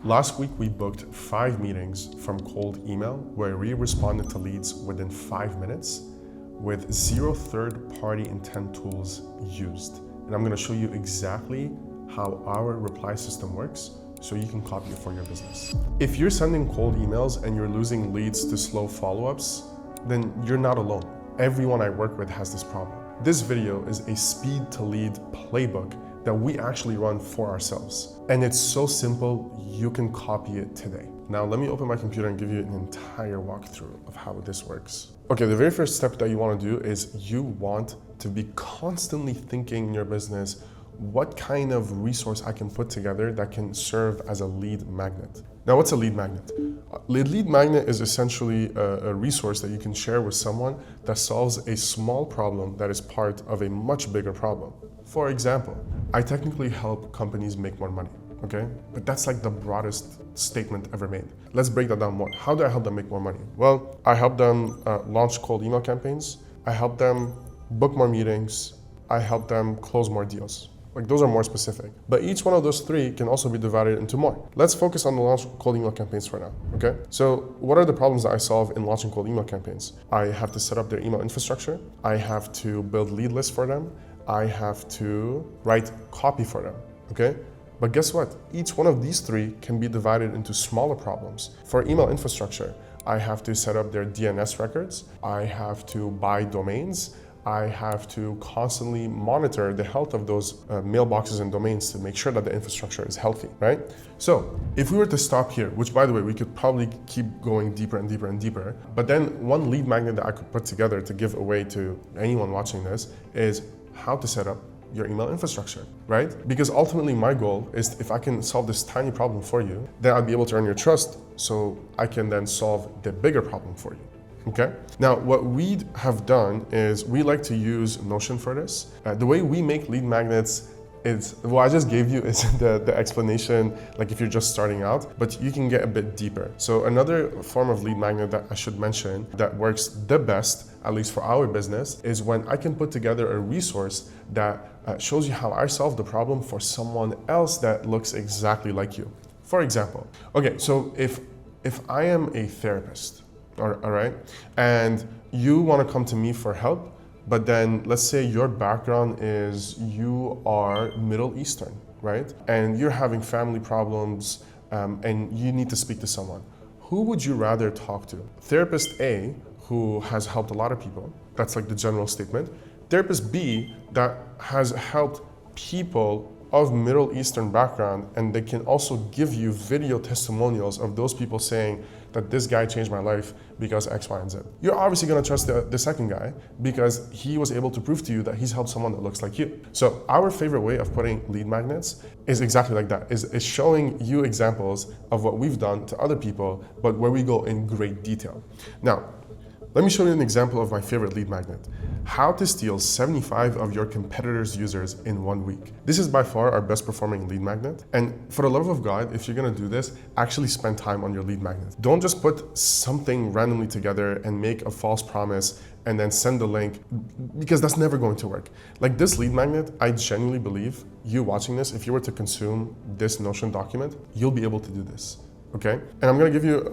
Last week, we booked 5 meetings from cold email where we responded to leads within 5 minutes with 0 third-party intent tools used. And I'm gonna show you exactly how our reply system works so you can copy it for your business. If you're sending cold emails and you're losing leads to slow follow-ups, then you're not alone. Everyone I work with has this problem. This video is a speed to lead playbook that we actually run for ourselves. And it's so simple, you can copy it today. Now let me open my computer and give you an entire walkthrough of how this works. Okay, the very first step that you want to do is you want to be constantly thinking in your business, what kind of resource I can put together that can serve as a lead magnet. Now, what's a lead magnet? A lead magnet is essentially a resource that you can share with someone that solves a small problem that is part of a much bigger problem. For example, I technically help companies make more money, okay? But that's like the broadest statement ever made. Let's break that down more. How do I help them make more money? Well, I help them launch cold email campaigns. I help them book more meetings. I help them close more deals. Like, those are more specific. But each one of those 3 can also be divided into more. Let's focus on the launch cold email campaigns for now, okay? So what are the problems that I solve in launching cold email campaigns? I have to set up their email infrastructure. I have to build lead lists for them. I have to write copy for them, okay? But guess what? Each one of these 3 can be divided into smaller problems. For email infrastructure, I have to set up their DNS records. I have to buy domains. I have to constantly monitor the health of those mailboxes and domains to make sure that the infrastructure is healthy, right? So if we were to stop here, which by the way, we could probably keep going deeper and deeper and deeper, but then one lead magnet that I could put together to give away to anyone watching this is how to set up your email infrastructure, right? Because ultimately my goal is if I can solve this tiny problem for you, then I'll be able to earn your trust so I can then solve the bigger problem for you. Okay. Now, what we have done is we like to use Notion for this. The way we make lead magnets is, what I just gave you is the explanation, like if you're just starting out, but you can get a bit deeper. So another form of lead magnet that I should mention that works the best, at least for our business, is when I can put together a resource that shows you how I solve the problem for someone else that looks exactly like you. For example, okay, so if I am a therapist, all right, and you want to come to me for help, but then let's say your background is you are Middle Eastern, right? And you're having family problems and you need to speak to someone. Who would you rather talk to? Therapist A, who has helped a lot of people, that's like the general statement. Therapist B, that has helped people of Middle Eastern background, and they can also give you video testimonials of those people saying that this guy changed my life because X, Y, and Z. You're obviously gonna trust the second guy because he was able to prove to you that he's helped someone that looks like you. So our favorite way of putting lead magnets is exactly like that, is showing you examples of what we've done to other people, but where we go in great detail. Now, let me show you an example of my favorite lead magnet. How to steal 75 of your competitors' users in 1 week. This is by far our best performing lead magnet. And for the love of God, if you're gonna do this, actually spend time on your lead magnet. Don't just put something randomly together and make a false promise and then send the link, because that's never going to work. Like this lead magnet, I genuinely believe you watching this, if you were to consume this Notion document, you'll be able to do this. Okay, and I'm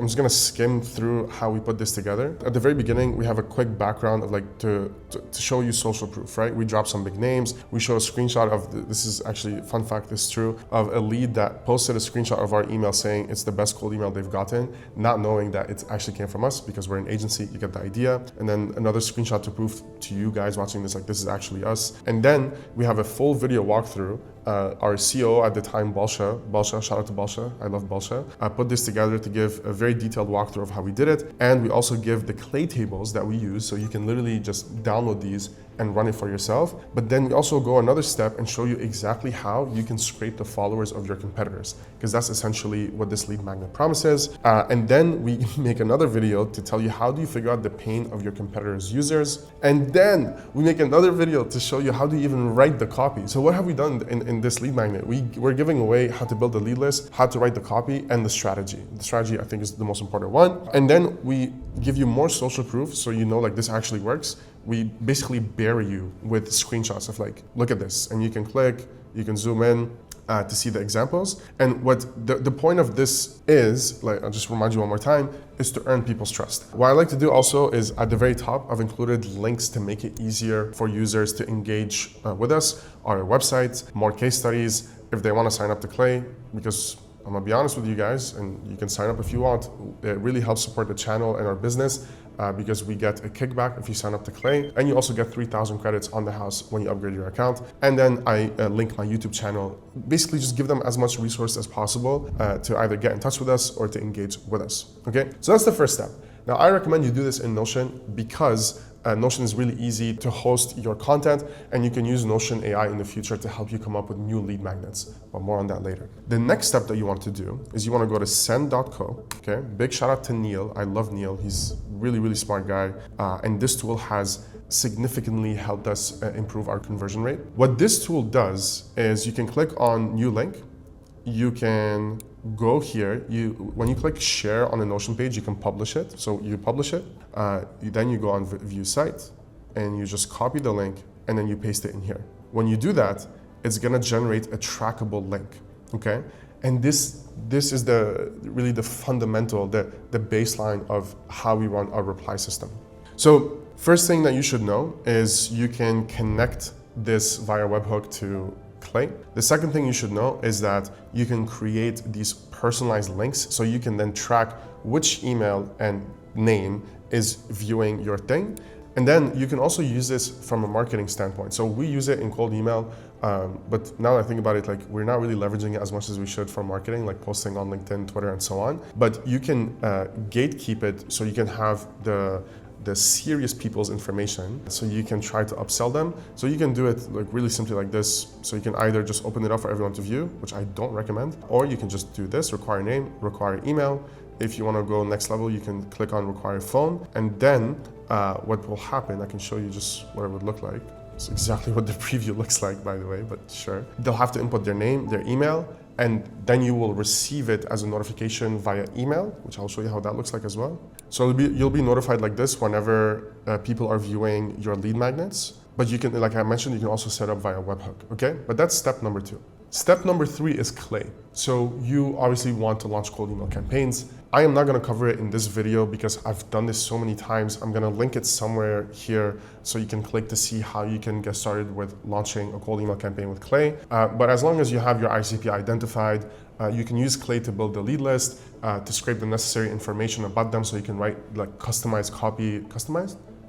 just gonna skim through how we put this together. At the very beginning, we have a quick background of like to show you social proof, right? We drop some big names. We show a screenshot of, this is actually, fun fact, this is true, of a lead that posted a screenshot of our email saying it's the best cold email they've gotten, not knowing that it actually came from us because we're an agency, you get the idea. And then another screenshot to prove to you guys watching this, like this is actually us. And then we have a full video walkthrough. Our COO at the time, Balsha, shout out to Balsha, I love Balsha, put this together to give a very detailed walkthrough of how we did it. And we also give the clay tables that we use, so you can literally just download these and run it for yourself. But then we also go another step and show you exactly how you can scrape the followers of your competitors, because that's essentially what this lead magnet promises. And then we make another video to tell you how do you figure out the pain of your competitors' users. And then we make another video to show you how do you even write the copy. So what have we done in this lead magnet? We're giving away how to build a lead list, how to write the copy, and the strategy. The strategy, I think, is the most important one. And then we give you more social proof, so you know like this actually works. We basically bury you with screenshots of like, look at this, and you can click, you can zoom in, to see the examples. And what the point of this is, like, I'll just remind you one more time, is to earn people's trust. What I like to do also is at the very top, I've included links to make it easier for users to engage with us, our website, more case studies, if they want to sign up to Clay, because I'm gonna be honest with you guys, and you can sign up if you want. It really helps support the channel and our business because we get a kickback if you sign up to Clay, and you also get 3,000 credits on the house when you upgrade your account. And then I link my YouTube channel. Basically, just give them as much resource as possible to either get in touch with us or to engage with us. Okay, so that's the first step. Now, I recommend you do this in Notion because Notion is really easy to host your content, and you can use Notion AI in the future to help you come up with new lead magnets, but more on that later. The next step that you want to do is you want to go to send.co. Okay, big shout out to Neil. I love Neil. He's really, really smart guy. And this tool has significantly helped us improve our conversion rate. What this tool does is you can click on new link. You can go here. When you click share on a Notion page, you can publish it. So you publish it, then you go on view site, and you just copy the link, and then you paste it in here. When you do that, it's gonna generate a trackable link, okay? And this is really the fundamental, the baseline of how we run our reply system. So first thing that you should know is you can connect this via webhook to Clay. The second thing you should know is that you can create these personalized links, so you can then track which email and name is viewing your thing. And then you can also use this from a marketing standpoint. So we use it in cold email, but now that I think about it, like, we're not really leveraging it as much as we should for marketing, like posting on LinkedIn, Twitter, and so on. But you can gatekeep it, so you can have the serious people's information, so you can try to upsell them. So you can do it like really simply like this. So you can either just open it up for everyone to view, which I don't recommend, or you can just do this, require name, require email. If you want to go next level, you can click on require phone, and then what will happen, I can show you just what it would look like. It's exactly what the preview looks like, by the way, but sure. They'll have to input their name, their email, and then you will receive it as a notification via email, which I'll show you how that looks like as well. So you'll be notified like this whenever people are viewing your lead magnets. But you can, like I mentioned, you can also set up via webhook, okay? But that's step number 2. Step number 3 is Clay. So you obviously want to launch cold email campaigns. I am not gonna cover it in this video because I've done this so many times. I'm gonna link it somewhere here so you can click to see how you can get started with launching a cold email campaign with Clay. But as long as you have your ICP identified, you can use Clay to build the lead list, to scrape the necessary information about them so you can write like customized copy,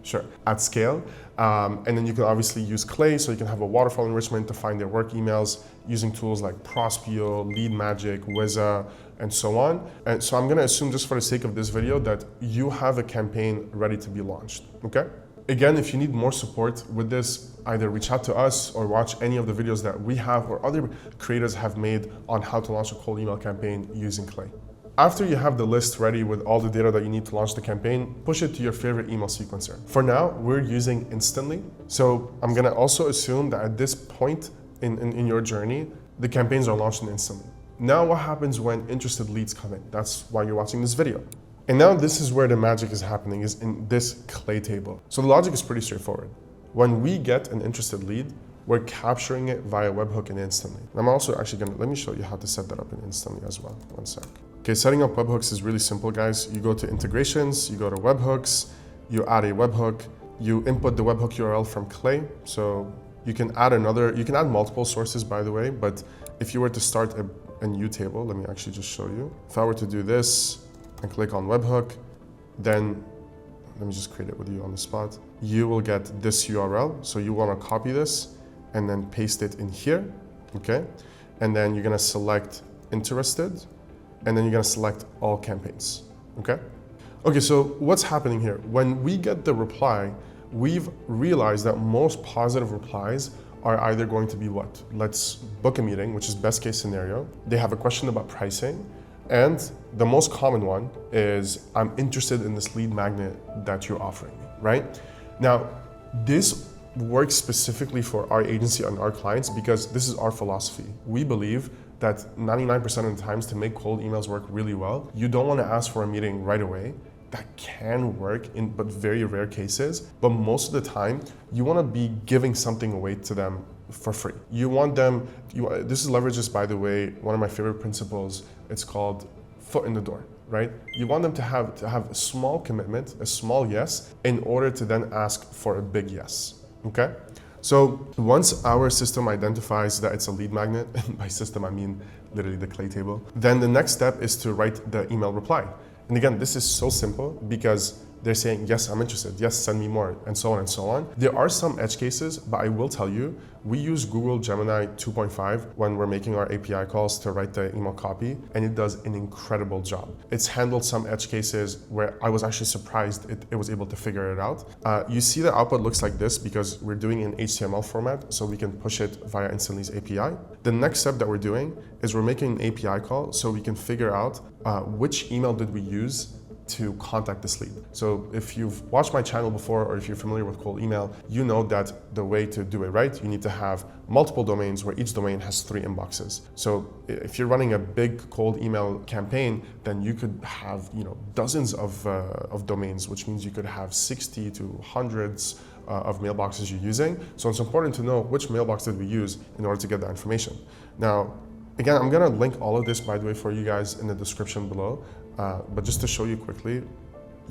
Sure, at scale. And then you can obviously use Clay, so you can have a waterfall enrichment to find their work emails using tools like Prospeo, Lead Magic, Wiza, and so on. And so I'm gonna assume, just for the sake of this video, that you have a campaign ready to be launched, okay? Again, if you need more support with this, either reach out to us or watch any of the videos that we have or other creators have made on how to launch a cold email campaign using Clay. After you have the list ready with all the data that you need to launch the campaign, push it to your favorite email sequencer. For now, we're using Instantly. So I'm gonna also assume that at this point in your journey, the campaigns are launched instantly. Now what happens when interested leads come in? That's why you're watching this video. And now this is where the magic is happening, is in this Clay table. So the logic is pretty straightforward. When we get an interested lead, we're capturing it via webhook and Instantly. And I'm also actually let me show you how to set that up in Instantly as well. One sec. Okay, setting up webhooks is really simple, guys. You go to integrations, you go to webhooks, you add a webhook, you input the webhook URL from Clay. So you can add multiple sources, by the way, but if you were to start a new table, let me actually just show you. If I were to do this and click on webhook, then let me just create it with you on the spot. You will get this URL. So you want to copy this and then paste it in here, okay? And then you're gonna select interested, and then you're gonna select all campaigns, okay? Okay, so what's happening here? When we get the reply, we've realized that most positive replies are either going to be what? Let's book a meeting, which is best case scenario. They have a question about pricing, and the most common one is, I'm interested in this lead magnet that you're offering me, right? Now, this works specifically for our agency and our clients because this is our philosophy. We believe that 99% of the times, to make cold emails work really well, you don't want to ask for a meeting right away. that can work in but very rare cases. But most of the time, you want to be giving something away to them for free. You want them, this is leverages, by the way, one of my favorite principles. It's called foot in the door, right? You want them to have a small commitment, a small yes, in order to then ask for a big yes, okay? So once our system identifies that it's a lead magnet, and by system I mean literally the clay table, then the next step is to write the email reply. And again, this is so simple because they're saying, yes, I'm interested, yes, send me more, and so on and so on. There are some edge cases, but I will tell you, we use Google Gemini 2.5 when we're making our API calls to write the email copy, and it does an incredible job. It's handled some edge cases where I was actually surprised it was able to figure it out. You see the output looks like this because we're doing in HTML format, so we can push it via Instantly's API. The next step that we're doing is we're making an API call so we can figure out which email did we use to contact this lead. So if you've watched my channel before, or if you're familiar with cold email, you know that the way to do it right, you need to have multiple domains where each domain has 3 inboxes. So if you're running a big cold email campaign, then you could have dozens of domains, which means you could have 60 to hundreds of mailboxes you're using. So it's important to know which mailbox did we use in order to get that information. Now, again, I'm gonna link all of this, by the way, for you guys in the description below. But just to show you quickly,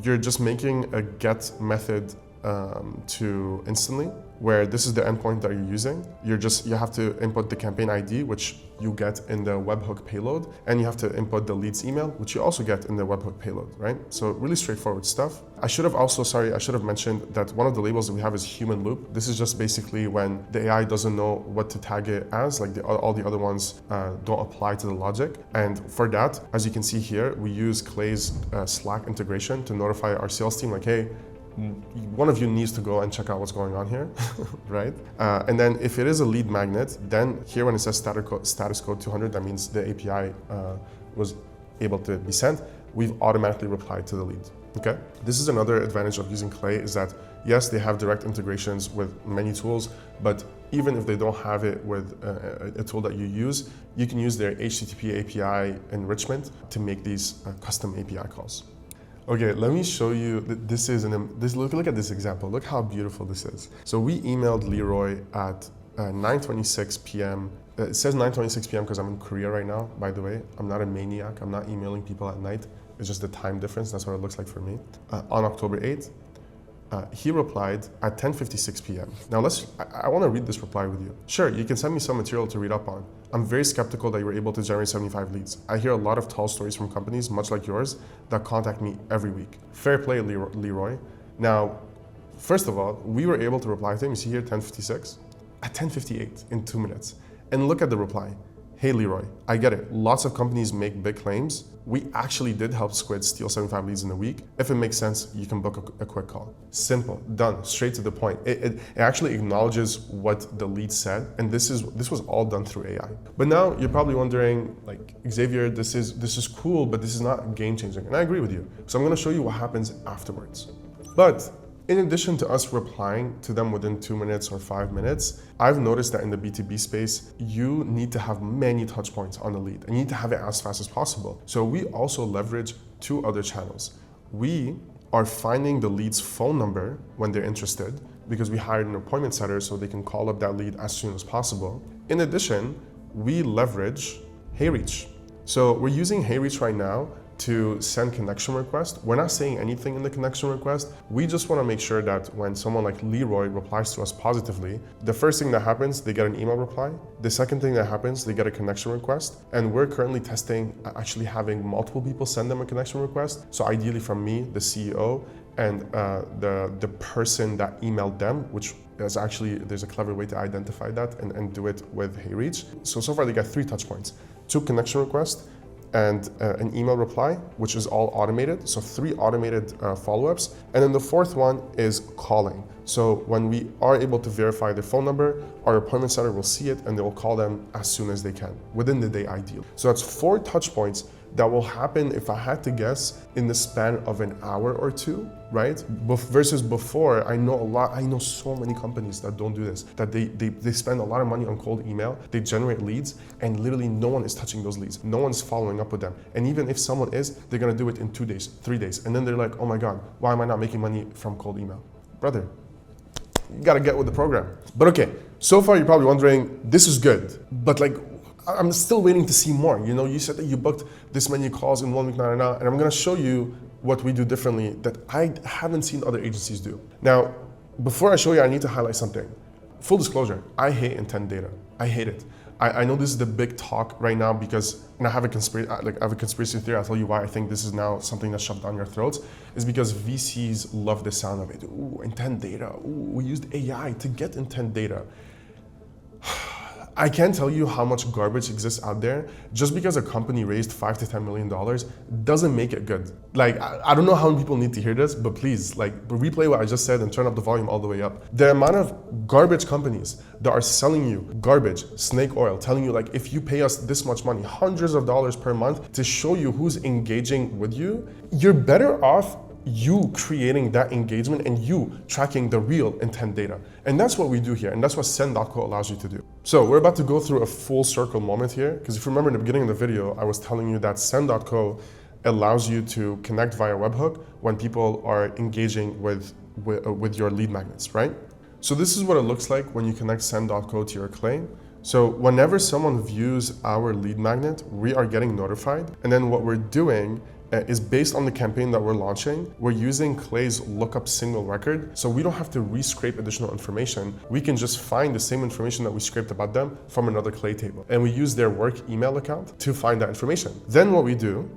you're just making a get method to Instantly, where this is the endpoint that you're using. You have to input the campaign ID, which you get in the webhook payload, and you have to input the lead's email, which you also get in the webhook payload, right? So really straightforward stuff. I should have mentioned that one of the labels that we have is human loop. This is just basically when the AI doesn't know what to tag it as, like all the other ones don't apply to the logic. And for that, as you can see here, we use Clay's Slack integration to notify our sales team, like, hey, one of you needs to go and check out what's going on here, right? And then if it is a lead magnet, then here when it says status code 200, that means the API was able to be sent. We've automatically replied to the lead, okay? This is another advantage of using Clay, is that yes, they have direct integrations with many tools, but even if they don't have it with a tool that you use, you can use their HTTP API enrichment to make these custom API calls. Okay, let me show you. Look at this example. Look how beautiful this is. So we emailed Leroy at 9:26 p.m. It says 9:26 p.m. because I'm in Korea right now, by the way. I'm not a maniac. I'm not emailing people at night. It's just the time difference. That's what it looks like for me. On October 8th, he replied at 10:56 p.m. Now I want to read this reply with you. Sure, you can send me some material to read up on. I'm very skeptical that you were able to generate 75 leads. I hear a lot of tall stories from companies, much like yours, that contact me every week. Fair play, Leroy. Now, first of all, we were able to reply to him. You see here, 10:56? At 10:58, in 2 minutes. And look at the reply. Hey Leroy, I get it. Lots of companies make big claims. We actually did help Squid steal 75 leads in a week. If it makes sense, you can book a quick call. Simple, done, straight to the point. It actually acknowledges what the lead said, and this was all done through AI. But now you're probably wondering, like, Xavier, this is cool, but this is not game changing. And I agree with you. So I'm gonna show you what happens afterwards. But in addition to us replying to them within 2 minutes or 5 minutes, I've noticed that in the B2B space, you need to have many touch points on the lead and you need to have it as fast as possible. So we also leverage 2 other channels. We are finding the lead's phone number when they're interested, because we hired an appointment setter so they can call up that lead as soon as possible. In addition, we leverage HeyReach. So we're using HeyReach right now to send connection requests. We're not saying anything in the connection request. We just want to make sure that when someone like Leroy replies to us positively, the first thing that happens, they get an email reply. The second thing that happens, they get a connection request. And we're currently testing actually having multiple people send them a connection request. So ideally from me, the CEO, and the person that emailed them, which is actually, there's a clever way to identify that and do it with HeyReach. So far they got 3 touch points, 2 connection requests, and an email reply, which is all automated. So 3 automated follow-ups. And then the 4th one is calling. So when we are able to verify their phone number, our appointment setter will see it and they will call them as soon as they can, within the day ideally. So that's 4 touch points that will happen, if I had to guess, in the span of an hour or two, right? Versus before, I know so many companies that don't do this, that they spend a lot of money on cold email, they generate leads, and literally no one is touching those leads. No one's following up with them. And even if someone is, they're gonna do it in 2 days, 3 days. And then they're like, oh my God, why am I not making money from cold email? Brother, you gotta get with the program. But okay, so far you're probably wondering, this is good, but like, I'm still waiting to see more. You know, you said that you booked this many calls in 1 week, and I'm gonna show you what we do differently that I haven't seen other agencies do. Now, before I show you, I need to highlight something. Full disclosure, I hate intent data. I hate it. I know this is the big talk right now because, and I have a conspiracy theory. I'll tell you why I think this is now something that's shoved down your throats, is because VCs love the sound of it. Ooh, intent data. Ooh, we used AI to get intent data. I can't tell you how much garbage exists out there. Just because a company raised $5 to $10 million doesn't make it good. Like, I don't know how many people need to hear this, but please, like, replay what I just said and turn up the volume all the way up. The amount of garbage companies that are selling you garbage, snake oil, telling you like, if you pay us this much money, hundreds of dollars per month to show you who's engaging with you, you're better off you creating that engagement and you tracking the real intent data. And that's what we do here. And that's what send.co allows you to do. So we're about to go through a full circle moment here. Because if you remember in the beginning of the video, I was telling you that send.co allows you to connect via webhook when people are engaging with your lead magnets, right? So this is what it looks like when you connect send.co to your claim. So whenever someone views our lead magnet, we are getting notified. And then what we're doing is based on the campaign that we're launching. We're using Clay's lookup single record, so we don't have to re-scrape additional information. We can just find the same information that we scraped about them from another Clay table. And we use their work email account to find that information. Then what we do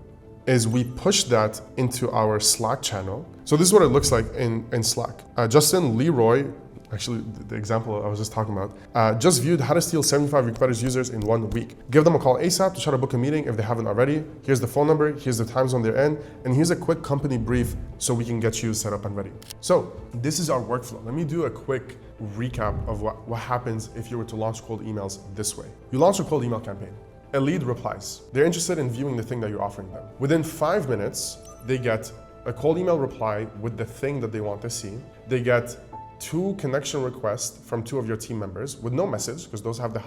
is we push that into our Slack channel. So this is what it looks like in Slack. Justin Leroy, actually the example I was just talking about, just viewed how to steal 75 Requiters users in 1 week. Give them a call ASAP to try to book a meeting if they haven't already. Here's the phone number, here's the time zone they're in, and here's a quick company brief so we can get you set up and ready. So this is our workflow. Let me do a quick recap of what happens if you were to launch cold emails this way. You launch a cold email campaign. A lead replies. They're interested in viewing the thing that you're offering them. Within 5 minutes, they get a cold email reply with the thing that they want to see. They get 2 connection requests from 2 of your team members with no message, because those have the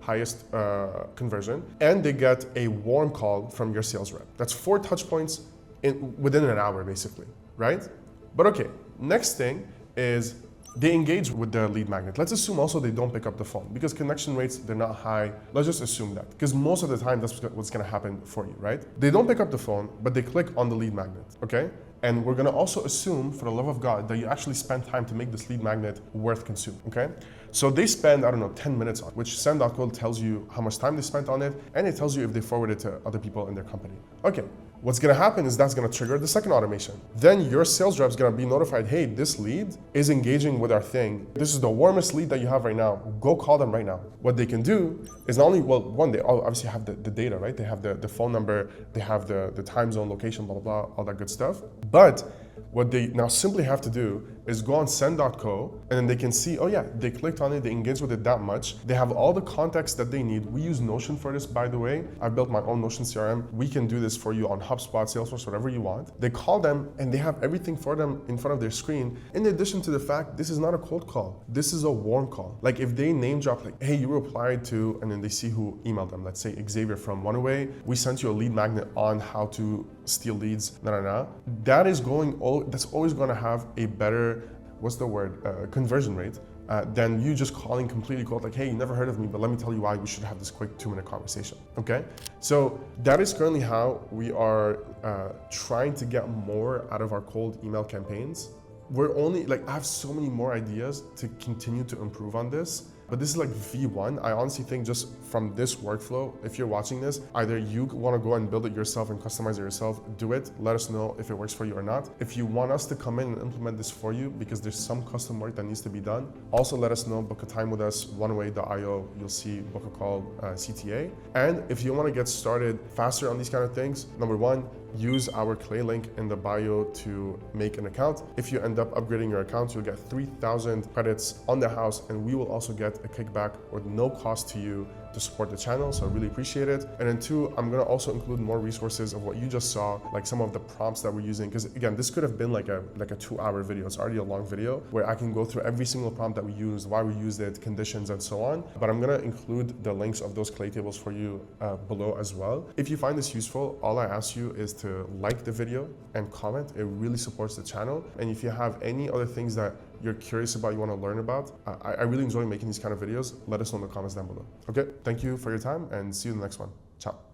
highest conversion, and they get a warm call from your sales rep. That's 4 touch points within an hour, basically, right? But okay, next thing is they engage with the lead magnet. Let's assume also they don't pick up the phone because connection rates, they're not high. Let's just assume that, because most of the time that's what's gonna happen for you, right? They don't pick up the phone, but they click on the lead magnet, okay? And we're gonna also assume, for the love of God, that you actually spend time to make this lead magnet worth consuming, okay? So they spend, 10 minutes on it, which send.co tells you how much time they spent on it, and it tells you if they forward it to other people in their company. Okay, what's gonna happen is that's gonna trigger the second automation. Then your sales rep's gonna be notified, hey, this lead is engaging with our thing. This is the warmest lead that you have right now. Go call them right now. What they can do is not only, well, one, they obviously have the data, right? They have the phone number, they have the time zone, location, blah, blah, blah, all that good stuff. But what they now simply have to do is go on send.co, and then they can see, oh yeah, they clicked on it, they engaged with it that much. They have all the context that they need. We use Notion for this, by the way. I built my own Notion CRM. We can do this for you on HubSpot, Salesforce, whatever you want. They call them and they have everything for them in front of their screen. In addition to the fact, this is not a cold call. This is a warm call. Like if they name drop, like, hey, you replied to, and then they see who emailed them. Let's say Xavier from oneaway. We sent you a lead magnet on how to steal leads, That is that's always going to have a better, conversion rate than you just calling completely cold, like, hey, you never heard of me, but let me tell you why we should have this quick 2-minute conversation, okay? So that is currently how we are trying to get more out of our cold email campaigns. We're only, I have so many more ideas to continue to improve on this. But this is like V1. I honestly think just from this workflow, if you're watching this, either you want to go and build it yourself and customize it yourself, do it. Let us know if it works for you or not. If you want us to come in and implement this for you because there's some custom work that needs to be done, also let us know, book a time with us, oneaway.io, you'll see book a call CTA. And if you want to get started faster on these kind of things, number 1, use our Clay link in the bio to make an account. If you end up upgrading your account, you'll get 3,000 credits on the house, and we will also get get a kickback or no cost to you to support the channel, so I really appreciate it. And then two, I'm gonna also include more resources of what you just saw, like some of the prompts that we're using, because again, this could have been like a 2-hour video. It's already a long video where I can go through every single prompt that we used, why we used it, conditions, and so on. But I'm gonna include the links of those clay tables for you below as well. If you find this useful, all I ask you is to like the video and comment. It really supports the channel. And if you have any other things that you're curious about, you want to learn about, I really enjoy making these kind of videos. Let us know in the comments down below. Okay, thank you for your time and see you in the next one. Ciao.